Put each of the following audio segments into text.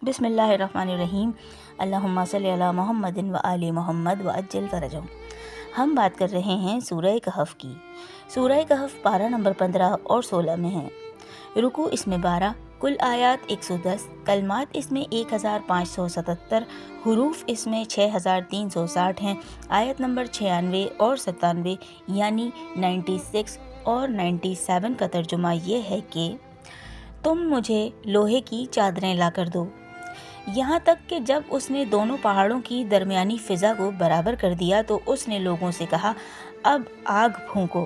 بسم اللہ الرحمن الرحیم، اللہم صلی علی محمد و آل محمد و عجل فرجہم۔ ہم بات کر رہے ہیں سورہ کہف کی۔ سورہ کہف پارہ نمبر 15 اور 16 میں ہے۔ رکوع اس میں 12، کل آیات 110، کلمات اس میں 1577، حروف اس میں 6360 ہیں۔ آیت نمبر 96 اور 97 یعنی 96 اور 97 کا ترجمہ یہ ہے کہ تم مجھے لوہے کی چادریں لا کر دو، یہاں تک کہ جب اس نے دونوں پہاڑوں کی درمیانی فضا کو برابر کر دیا تو اس نے لوگوں سے کہا اب آگ پھونکو،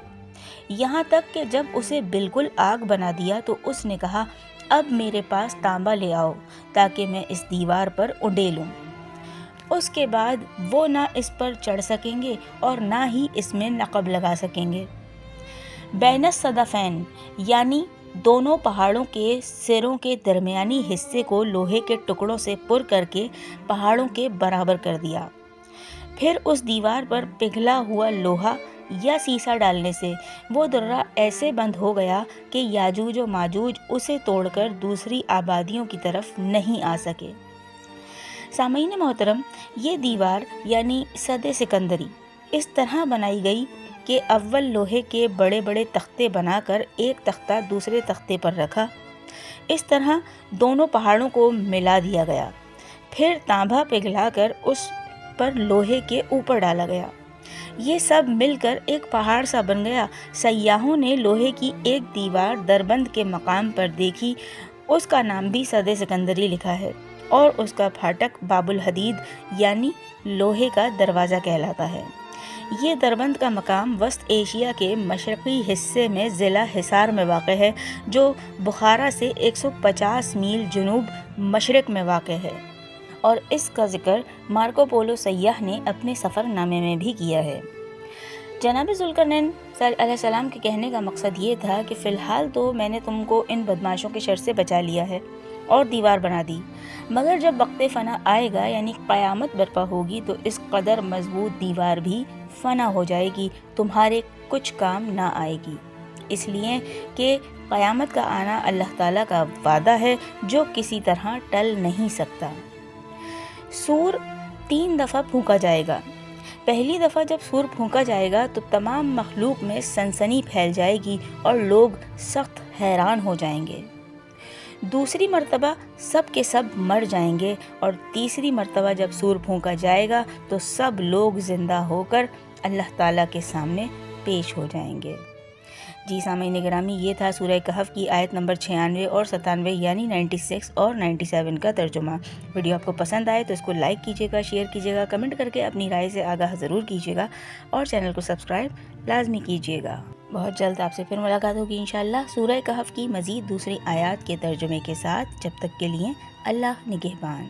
یہاں تک کہ جب اسے بالکل آگ بنا دیا تو اس نے کہا اب میرے پاس تانبا لے آؤ تاکہ میں اس دیوار پر اڈیلوں۔ اس کے بعد وہ نہ اس پر چڑھ سکیں گے اور نہ ہی اس میں نقب لگا سکیں گے۔ بین الصدفین یعنی دونوں پہاڑوں کے سروں کے درمیانی حصے کو لوہے کے ٹکڑوں سے پر کر کے پہاڑوں کے برابر کر دیا۔ پھر اس دیوار پر پگھلا ہوا لوہا یا سیسا ڈالنے سے وہ درہ ایسے بند ہو گیا کہ یاجوج و ماجوج اسے توڑ کر دوسری آبادیوں کی طرف نہیں آ سکے۔ سامعین محترم، یہ دیوار یعنی سد سکندری اس طرح بنائی گئی کہ اول لوہے کے بڑے بڑے تختے بنا کر ایک تختہ دوسرے تختے پر رکھا، اس طرح دونوں پہاڑوں کو ملا دیا گیا، پھر تانبا پگھلا کر اس پر لوہے کے اوپر ڈالا گیا، یہ سب مل کر ایک پہاڑ سا بن گیا۔ سیاحوں نے لوہے کی ایک دیوار دربند کے مقام پر دیکھی، اس کا نام بھی سد سکندری لکھا ہے اور اس کا پھاٹک باب الحدید یعنی لوہے کا دروازہ کہلاتا ہے۔ یہ دربند کا مقام وسط ایشیا کے مشرقی حصے میں ضلع حصار میں واقع ہے، جو بخارا سے 150 میل جنوب مشرق میں واقع ہے، اور اس کا ذکر مارکو پولو سیاح نے اپنے سفر نامے میں بھی کیا ہے۔ جناب ذوالقرنین علیہ السلام کے کہنے کا مقصد یہ تھا کہ فی الحال تو میں نے تم کو ان بدماشوں کے شر سے بچا لیا ہے اور دیوار بنا دی، مگر جب وقت فنا آئے گا یعنی قیامت برپا ہوگی تو اس قدر مضبوط دیوار بھی فنا ہو جائے گی، تمہارے کچھ کام نہ آئے گی، اس لیے کہ قیامت کا آنا اللہ تعالیٰ کا وعدہ ہے جو کسی طرح ٹل نہیں سکتا۔ سور 3 دفعہ پھونکا جائے گا۔ پہلی دفعہ جب سور پھونکا جائے گا تو تمام مخلوق میں سنسنی پھیل جائے گی اور لوگ سخت حیران ہو جائیں گے۔ دوسری مرتبہ سب کے سب مر جائیں گے اور تیسری مرتبہ جب سور پھونکا جائے گا تو سب لوگ زندہ ہو کر اللہ تعالیٰ کے سامنے پیش ہو جائیں گے۔ جی سامعین گرامی، یہ تھا سورہ کہف کی آیت نمبر 96 اور 97 یعنی 96 اور 97 کا ترجمہ۔ ویڈیو آپ کو پسند آئے تو اس کو لائک کیجیے گا، شیئر کیجیے گا، کمنٹ کر کے اپنی رائے سے آگاہ ضرور کیجیے گا اور چینل کو سبسکرائب لازمی کیجیے گا۔ بہت جلد آپ سے پھر ملاقات ہوگی انشاءاللہ سورہ کہف کی مزید دوسری آیات کے ترجمے کے ساتھ۔ جب تک کے لیے اللہ نگہبان۔